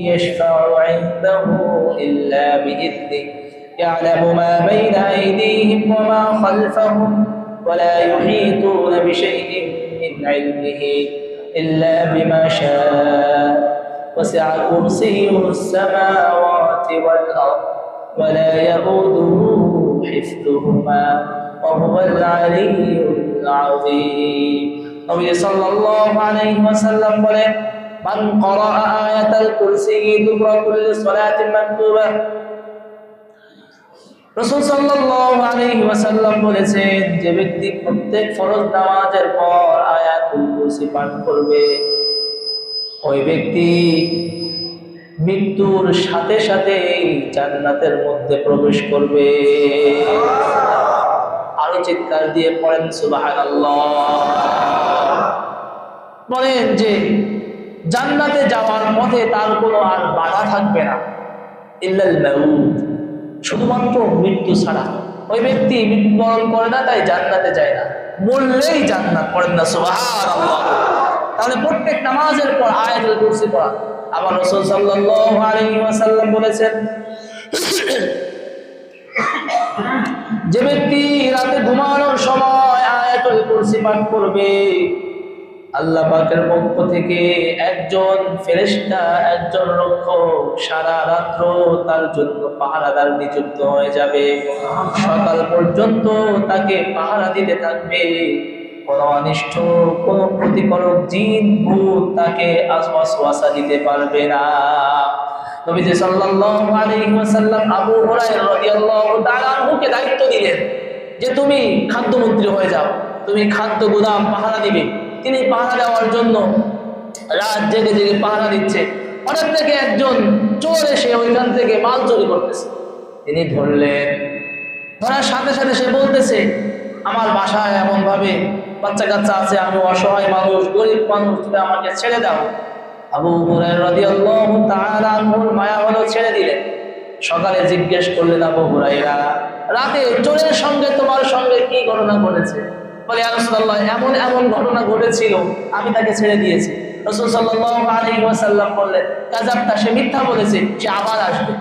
يشفع عنده إلا بإذنه يعلم ما بين أيديهم وما خلفهم ولا يحيطون بشيء من علمه إلا بما شاء وسع كرسيه السماوات والأرض ولا يئوده حفظهما وهو العلي العظيم نبي صلى الله عليه وسلم বলেন من قرأ آية الكرسي دبر كل صلاة مكتوبة রাসূল সাল্লাল্লাহু আলাইহি ওয়াসাল্লাম বলেছেন যে ব্যক্তি প্রত্যেক ফরজ নামাজের পর আয়াতুল কুরসি পাঠ করবে ওই ব্যক্তি মৃত্যুর সাথে সাথে জান্নাতের মধ্যে প্রবেশ করবে। আরো চিৎকার দিয়ে পড়েন সুবহানাল্লাহ। বলেন যে জান্নাতে যাওয়ার পথে তার কোনো আর বাধা থাকবে না, ইল্লাল মাউত, শুধুমাত্র মৃত্যু ছাড়া। ওই ব্যক্তি মৃত্যুবরণ করে না, তাই জান্নাতে যায় না, মরলেই জান্নাত। পড়েন না সুবহানাল্লাহ। তাহলে প্রত্যেক নামাজের পর আয়াতুল কুরসি পড়া। আবার রাসূল সাল্লাল্লাহু আলাইহি ওয়াসাল্লাম বলেছেন যে ব্যক্তি রাতে ঘুমানোর সময় আয়াতুল কুরসি পাঠ করবে আল্লাহ পাকের পক্ষ থেকে একজন ফেরেশতা, একজন রক্ষক সারা রাত্র তার জন্য পাহারাদার নিযুক্ত হয়ে যাবে। সকাল পর্যন্ত তাকে পাহারা দিতে থাকবে। কোন অনিষ্ট, কোন ক্ষতিকারক জিন ভূত তাকে ওয়াসওয়াসা দিতে পারবে না। নবীজি সাল্লাল্লাহু আলাইহি ওয়াসাল্লাম আবু হুরায়রা রাদিয়াল্লাহু তাআলা আনহুকে দায়িত্ব দিলেন যে তুমি খাদ্যমন্ত্রী হয়ে যাও, তুমি খাদ্য গোদাম পাহারা দিবে। তিনি পাহারা দেওয়ার জন্য রাত জেগে জেগে পাহারা দিচ্ছে। হঠাৎ থেকে একজন চোর এসে ওইখান থেকে মাল চুরি করতেছে। তিনি ধরলেন। ধরার সাথে সাথে সে বলতেছে, আমার বাসায় এমন ভাবে বাচ্চা কাচ্চা আছে, আমি অসহায় মানুষ, গরিব মানুষ, তুমি আমাকে ছেড়ে দাও। আবু হুরায়রা রাদিয়াল্লাহু তাআলা আনহুর মায়া হলো, ছেড়ে দিলেন। সকালে জিজ্ঞেস করলেন, আবু হুরায়রা, রাতে চোরের সঙ্গে তোমার সঙ্গে কি ঘটনা ঘটেছে? বলে, ইয়া রাসূলুল্লাহ, এমন এমন ঘটনা ঘটেছিল, আমি তাকে ছেড়ে দিয়েছি। রাসূল সাল্লাল্লাহু আলাইহি ওয়াসাল্লাম বললেন, কাযাবতা, সে মিথ্যা বলেছে, সে আবার আসবে।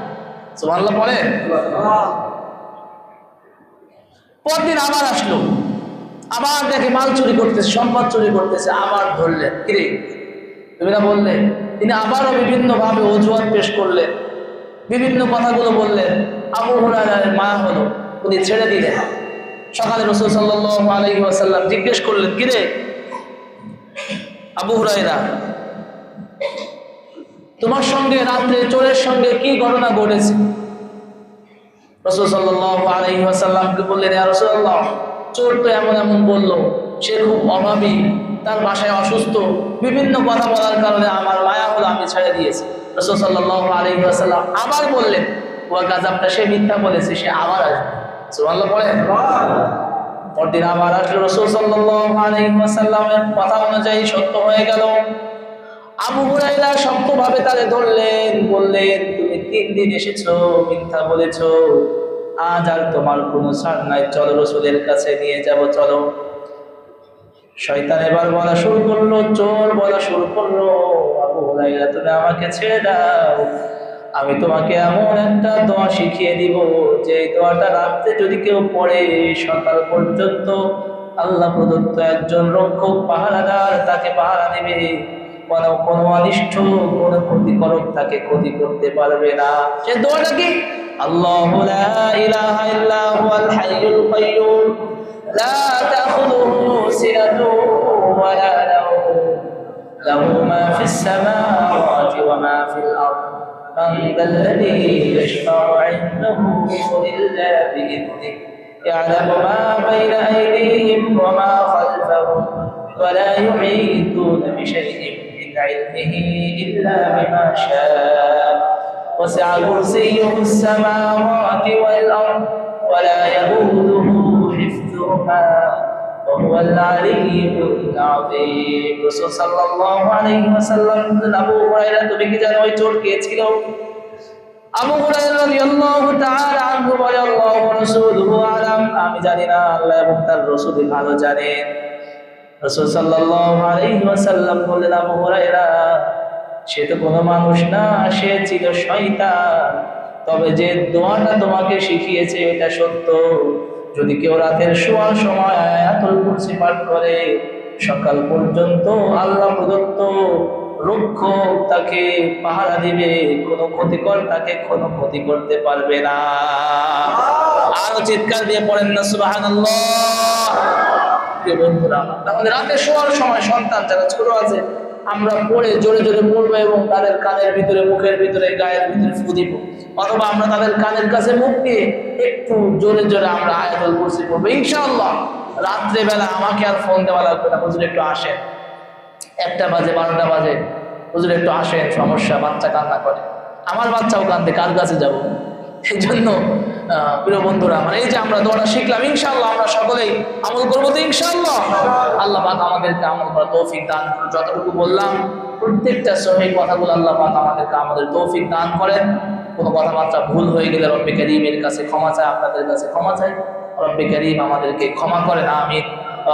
সুবহানাল্লাহ বলেন। পরদিন আবার আসলো, আবার দেখে মাল চুরি করতেছে, সম্পদ চুরি করতেছে। আবার ধরলেন, কিরে তুমি না বললে? তিনি আবারও বিভিন্ন ভাবে অজুহাত পেশ করলেন, বিভিন্ন কথাগুলো বললেন। আবু হুরায়রার মায়া হলো, উনি ছেড়ে দিলেন। সকালে রাসূল সাল্লাল্লাহু আলাইহি ওয়াসাল্লাম জিজ্ঞেস করলেন, কিরে আবু হুরায়রা, তোমার সঙ্গে রাত্রে চোরের সঙ্গে কি ঘটনা ঘটেছে? রাসূল সাল্লাল্লাহু আলাইহি ওয়াসাল্লামকে বললেন, ইয়া রাসূলুল্লাহ, চোর তো এমন এমন বলল, সে খুব অভাবী, তার বাসায় অসুস্থ, বিভিন্ন কথা বলার কারণে আমার মায়া হলো, আমি ছেড়ে দিয়েছি। রাসূল সাল্লাল্লাহু আলাইহি ওয়াসাল্লাম আবার বললেন, ওয়া কাযাবতা, সে মিথ্যা বলেছে, সে আবার আসবে। সুবহানাল্লাহ পড়েন। পরদিন আবার আসলো, রাসূল সাল্লাল্লাহু আলাইহি ওয়াসাল্লামের কথা অনুযায়ী সত্য হয়ে গেল। আবু হুরায়রা শক্তভাবে তারে ধরলেন, বললেন, তুমি 3 দিন এসেছো, মিথ্যা বলেছো, আজ আর তোমার কোনো ছাড় নাই, চলো রাসূলের কাছে নিয়ে যাব, চলো। শয়তান এবার বলা শুরু করলো, চোর বলা শুরু করলো, আবু হুরায়রা, তুমি আমাকে ছেড়ে দাও, আমি তোমাকে এমন একটা দোয়া শিখিয়ে দিব, যে দোয়াটা রাতে যদি কেউ পড়ে সকাল পর্যন্ত আল্লাহ প্রদত্ত একজন রক্ষক পাহারাদার তাকে পাহারা দিবে। কোনো অনিষ্ট, কোনো ক্ষতিকারক তাকে ক্ষতি করতে পারবে না। সে দোয়াটা কি? আল্লাহু লা ইলাহা ইল্লা হুয়াল হাইয়ুল কাইয়্যুম লা তাখুযুহু সিনাতুন ওয়া লা নাওম লাহু মা ফিস সামাওয়াতি ওয়া মা ফিল আরদ মান যাল্লাযী ইয়াশফা'ু 'ইনদাহু ইল্লা বিইذনিহি ইয়া'লামু মা বাইনা আইদিহিম ওয়া মা খালফাহুম ওয়া লা ইউহীতুনা বিশাইইন علمه إلا بما شاء وسع كرسيه السماوات والأرض ولا يئوده حفظهما وهو العلي العظيم রাসূল সাল্লাল্লাহু আলাইহি ওয়াসাল্লাম আবু হুরায়রা, তুমি কি জানো ওই চোর কে ছিল? আবু হুরায়রা রাদিয়াল্লাহু তাআলা আনহু বলে, আল্লাহু ওয়া রাসূলুহু আলাম, আমি জানি না, আল্লাহ এবং তার রাসূল ভালো জানেন। রাসূল সাল্লাল্লাহু আলাইহি ওয়াসাল্লাম বললেন, আবু হুরায়রা, সে তো কোনো মানুষ না, সে ছিল শয়তান। তবে যে দোয়াটা তোমাকে শিখিয়েছে এটা সত্য, যদি কেউ রাতের শোয়ার সময় আয়াতুল কুরসি পাঠ করে সকাল পর্যন্ত আল্লাহ প্রদত্ত রক্ষক তাকে পাহারা দিবে, কোনো ক্ষতিকর তাকে কোনো ক্ষতি করতে পারবে না। আরো চিৎকার দিয়ে পড়েন না সুবহানাল্লাহ। বন্ধুরা, আমাদের রাতে শোয়ার সময় সন্তান যারা ছোট আছে আমরা পড়ে জোরে জোরে পড়বো এবং তাদের কানের ভিতরে, মুখের ভিতরে, গায়ের ভিতরে ফু দিব, অথবা আমরা তাদের কানের কাছে মুখ দিয়ে একটু জোরে জোরে আমরা আয়াতুল কুরসি পড়বো ইনশাআল্লাহ। রাত্রে বেলা আমাকে আর ফোন দেওয়া লাগবে না, হুজুর একটু আসেন, 1টা বাজে 12টা বাজে, হুজুর একটু আসেন, সমস্যা, বাচ্চা কান্না করে, আমার বাচ্চাও কান্দে, কার কাছে যাব? এই জন্য প্রিয় বন্ধুরা, মানে এই যে আমরা দোয়াটা শিখলাম, ইনশাআল্লাহ আমরা সকলেই আমল করবো তো ইনশাআল্লাহ। আল্লাহ পাক আমাদেরকে আমল করার তৌফিক দান করুন। যতটুকু বললাম প্রত্যেকটা সহিহ কথাগুলো আল্লাহ পাক আমাদেরকে আমাদের তৌফিক দান করেন। কোনো কথাবার্তা ভুল হয়ে গেলে রব্বে কারীমের কাছে ক্ষমা চাই, আপনাদের কাছে ক্ষমা চাই। রব্বে কারীম আমাদেরকে ক্ষমা করেন, আমিন।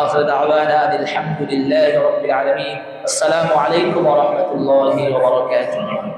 আখির দাওয়ানা আলহামদুলিল্লাহি রাব্বিল আলামিন। আসসালামু আলাইকুম ওয়া রাহমাতুল্লাহি ওয়া বারাকাতুহু।